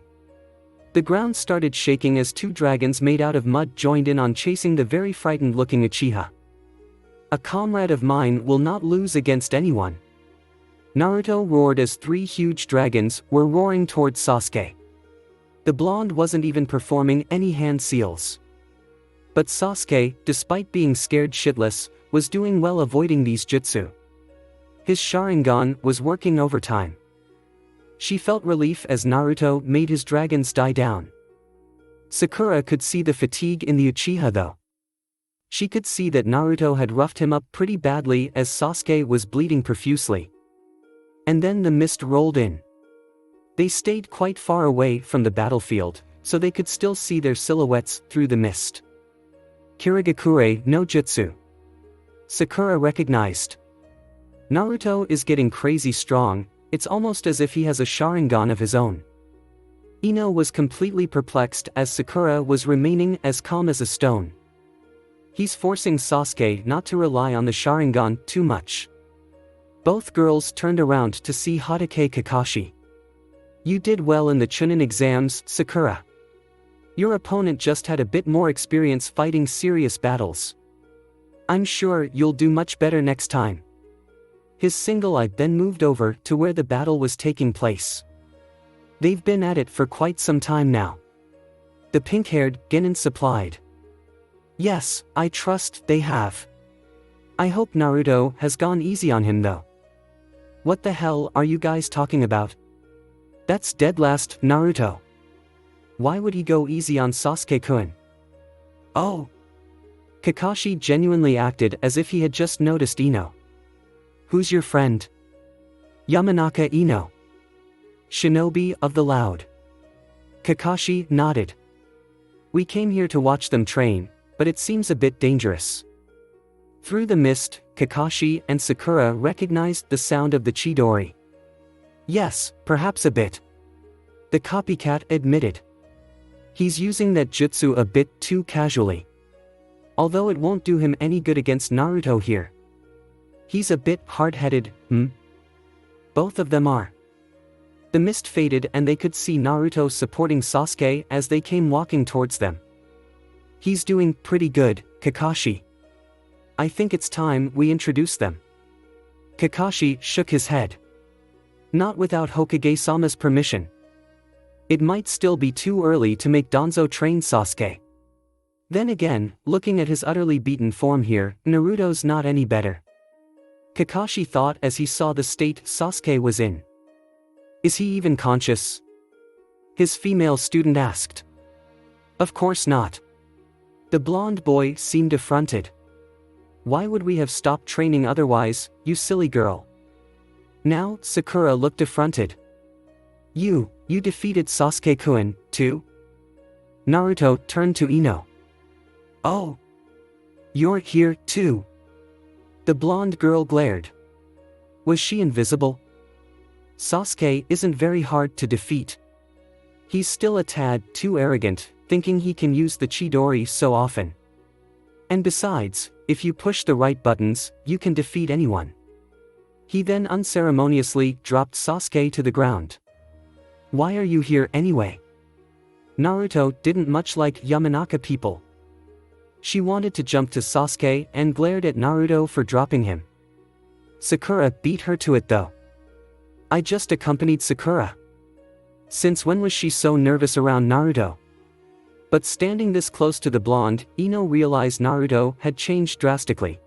The ground started shaking as 2 dragons made out of mud joined in on chasing the very frightened-looking Uchiha. A comrade of mine will not lose against anyone. Naruto roared as 3 huge dragons were roaring towards Sasuke. The blonde wasn't even performing any hand seals. But Sasuke, despite being scared shitless, was doing well avoiding these jutsu. His Sharingan was working overtime. She felt relief as Naruto made his dragons die down. Sakura could see the fatigue in the Uchiha though. She could see that Naruto had roughed him up pretty badly as Sasuke was bleeding profusely. And then the mist rolled in. They stayed quite far away from the battlefield, so they could still see their silhouettes through the mist. Kirigakure no Jutsu. Sakura recognized. Naruto is getting crazy strong, it's almost as if he has a Sharingan of his own. Ino was completely perplexed as Sakura was remaining as calm as a stone. He's forcing Sasuke not to rely on the Sharingan too much. Both girls turned around to see Hatake Kakashi. You did well in the Chunin exams, Sakura. Your opponent just had a bit more experience fighting serious battles. I'm sure you'll do much better next time. His single eye then moved over to where the battle was taking place. They've been at it for quite some time now. The pink-haired Genin supplied. Yes, I trust they have. I hope Naruto has gone easy on him though. What the hell are you guys talking about? That's dead last Naruto. Why would he go easy on Sasuke-kun? Oh. Kakashi genuinely acted as if he had just noticed Ino. Who's your friend? Yamanaka Ino. Shinobi of the Loud. Kakashi nodded. We came here to watch them train, but it seems a bit dangerous. Through the mist, Kakashi and Sakura recognized the sound of the Chidori. Yes, perhaps a bit. The copycat admitted. He's using that jutsu a bit too casually. Although it won't do him any good against Naruto here. He's a bit hard-headed, Both of them are. The mist faded and they could see Naruto supporting Sasuke as they came walking towards them. He's doing pretty good, Kakashi. I think it's time we introduce them. Kakashi shook his head. Not without Hokage-sama's permission. It might still be too early to make Danzo train Sasuke. Then again, looking at his utterly beaten form here, Naruto's not any better. Kakashi thought as he saw the state Sasuke was in. Is he even conscious? His female student asked. Of course not. The blonde boy seemed affronted. Why would we have stopped training otherwise, you silly girl? Now, Sakura looked affronted. You defeated Sasuke-kun, too? Naruto turned to Ino. Oh. You're here, too. The blonde girl glared. Was she invisible? Sasuke isn't very hard to defeat. He's still a tad too arrogant, thinking he can use the Chidori so often. And besides, if you push the right buttons, you can defeat anyone. He then unceremoniously dropped Sasuke to the ground. Why are you here anyway? Naruto didn't much like Yamanaka people. She wanted to jump to Sasuke and glared at Naruto for dropping him. Sakura beat her to it though. I just accompanied Sakura. Since when was she so nervous around Naruto? But standing this close to the blonde, Ino realized Naruto had changed drastically.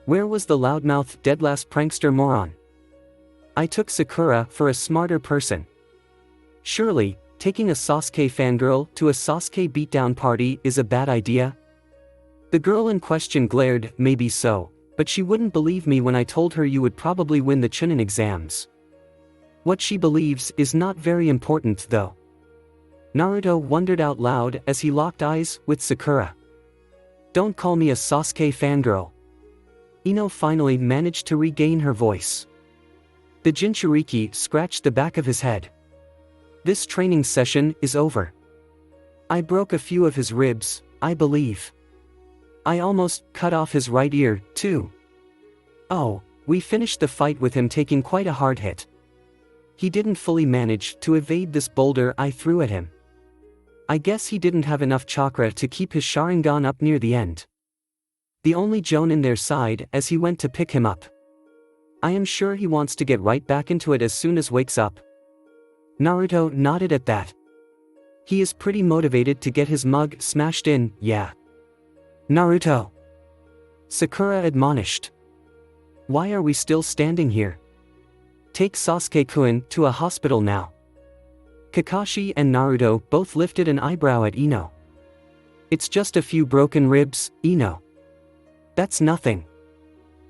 Where was the loudmouth deadlast prankster moron? I took Sakura for a smarter person. Surely, taking a Sasuke fangirl to a Sasuke beatdown party is a bad idea? The girl in question glared, maybe so, but she wouldn't believe me when I told her you would probably win the Chunin exams. What she believes is not very important though. Naruto wondered out loud as he locked eyes with Sakura. Don't call me a Sasuke fangirl. Ino finally managed to regain her voice. The Jinchuriki scratched the back of his head. This training session is over. I broke a few of his ribs, I believe. I almost cut off his right ear, too. Oh, we finished the fight with him taking quite a hard hit. He didn't fully manage to evade this boulder I threw at him. I guess he didn't have enough chakra to keep his Sharingan up near the end. The only Jonin there sighed as he went to pick him up. I am sure he wants to get right back into it as soon as wakes up. Naruto nodded at that. He is pretty motivated to get his mug smashed in, yeah. Naruto. Sakura admonished. Why are we still standing here? Take Sasuke-kun to a hospital now. Kakashi and Naruto both lifted an eyebrow at Ino. It's just a few broken ribs, Ino. That's nothing.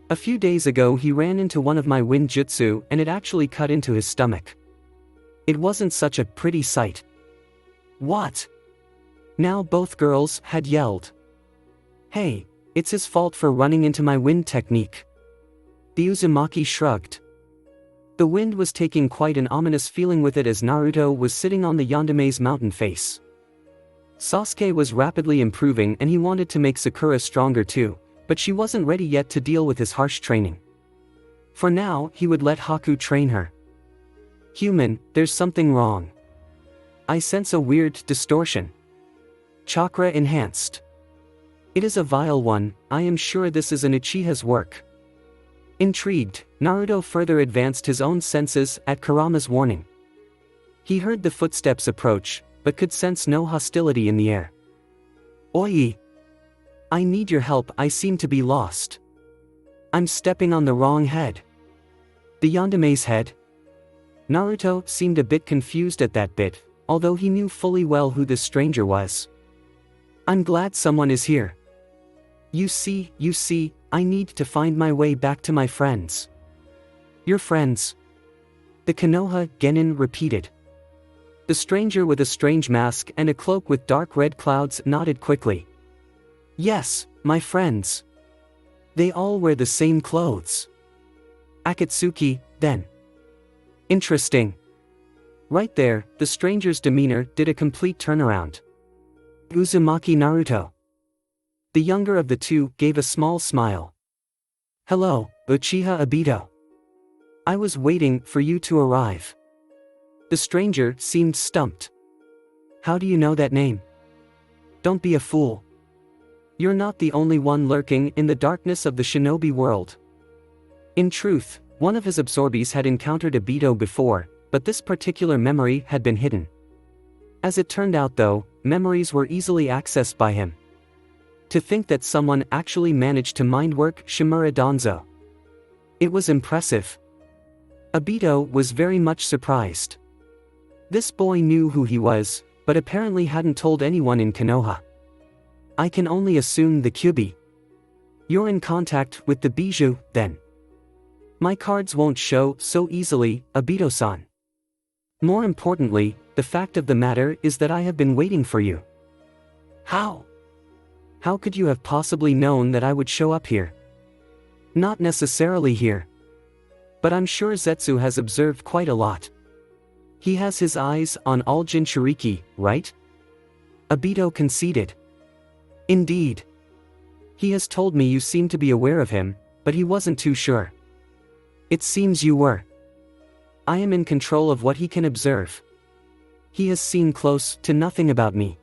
A few days ago he ran into one of my wind jutsu and it actually cut into his stomach. It wasn't such a pretty sight. What? Now both girls had yelled. Hey, it's his fault for running into my wind technique. The Uzumaki shrugged. The wind was taking quite an ominous feeling with it as Naruto was sitting on the Yandame's mountain face. Sasuke was rapidly improving and he wanted to make Sakura stronger too, but she wasn't ready yet to deal with his harsh training. For now, he would let Haku train her. Human, there's something wrong. I sense a weird distortion. Chakra enhanced. It is a vile one, I am sure this is an Uchiha's work. Intrigued, Naruto further advanced his own senses at Kurama's warning. He heard the footsteps approach, but could sense no hostility in the air. Oi! I need your help, I seem to be lost. I'm stepping on the wrong head. The Yandame's head? Naruto seemed a bit confused at that bit, although he knew fully well who this stranger was. I'm glad someone is here. You see, I need to find my way back to my friends. Your friends? The Konoha Genin repeated. The stranger with a strange mask and a cloak with dark red clouds nodded quickly. Yes, my friends. They all wear the same clothes. Akatsuki, then. Interesting. Right there, the stranger's demeanor did a complete turnaround. Uzumaki Naruto. The younger of the two gave a small smile. Hello, Uchiha Obito. I was waiting for you to arrive. The stranger seemed stumped. How do you know that name? Don't be a fool. You're not the only one lurking in the darkness of the shinobi world. In truth, one of his absorbees had encountered Obito before, but this particular memory had been hidden. As it turned out though, memories were easily accessed by him. To think that someone actually managed to mindwork Shimura Danzo. It was impressive. Obito was very much surprised. This boy knew who he was, but apparently hadn't told anyone in Konoha. I can only assume the Kyuubi. You're in contact with the bijou, then. My cards won't show so easily, Obito-san. More importantly, the fact of the matter is that I have been waiting for you. How? How could you have possibly known that I would show up here? Not necessarily here. But I'm sure Zetsu has observed quite a lot. He has his eyes on all Jinchuriki, right? Obito conceded. Indeed. He has told me you seem to be aware of him, but he wasn't too sure. It seems you were. I am in control of what he can observe. He has seen close to nothing about me.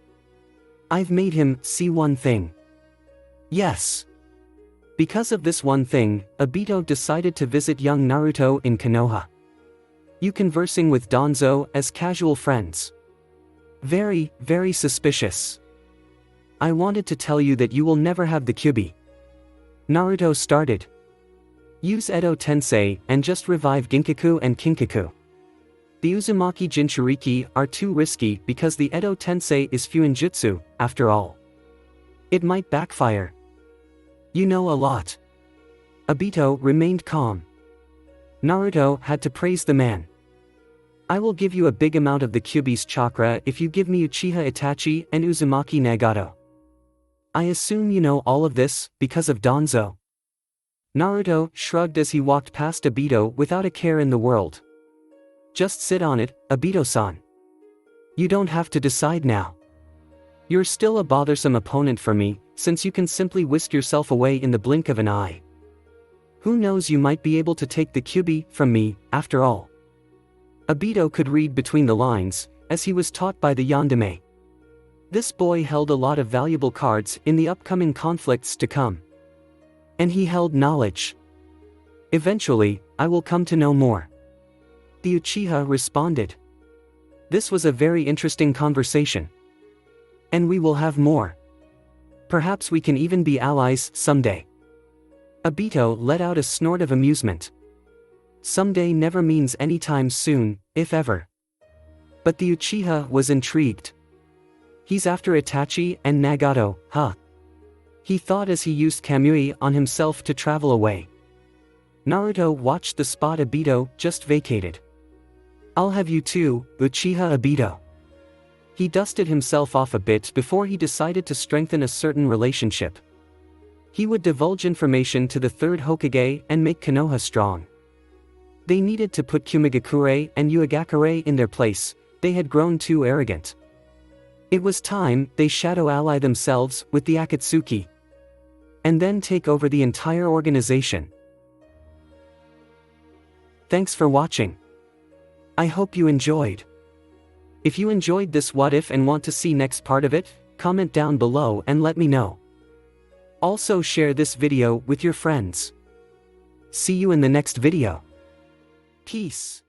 I've made him see one thing. Yes. Because of this one thing, Obito decided to visit young Naruto in Konoha. You conversing with Danzo as casual friends. Very, very suspicious. I wanted to tell you that you will never have the Kyuubi. Naruto started. Use Edo Tensei and just revive Ginkaku and Kinkaku. The Uzumaki Jinchuriki are too risky because the Edo Tensei is Fuuin Jutsu, after all. It might backfire. You know a lot. Obito remained calm. Naruto had to praise the man. I will give you a big amount of the Kyuubi's chakra if you give me Uchiha Itachi and Uzumaki Nagato. I assume you know all of this because of Danzo. Naruto shrugged as he walked past Obito without a care in the world. Just sit on it, Obito-san. You don't have to decide now. You're still a bothersome opponent for me, since you can simply whisk yourself away in the blink of an eye. Who knows, you might be able to take the Kyuubi from me, after all. Obito could read between the lines, as he was taught by the Yandame. This boy held a lot of valuable cards in the upcoming conflicts to come. And he held knowledge. Eventually, I will come to know more. The Uchiha responded. This was a very interesting conversation. And we will have more. Perhaps we can even be allies someday. Obito let out a snort of amusement. Someday never means anytime soon, if ever. But the Uchiha was intrigued. He's after Itachi and Nagato, huh? He thought as he used Kamui on himself to travel away. Naruto watched the spot Obito just vacated. I'll have you too, Uchiha Obito. He dusted himself off a bit before he decided to strengthen a certain relationship. He would divulge information to the third Hokage and make Konoha strong. They needed to put Kumigakure and Uegakure in their place, they had grown too arrogant. It was time they shadow ally themselves with the Akatsuki. And then take over the entire organization. Thanks for watching. I hope you enjoyed. If you enjoyed this what if and want to see next part of it, comment down below and let me know. Also share this video with your friends. See you in the next video. Peace.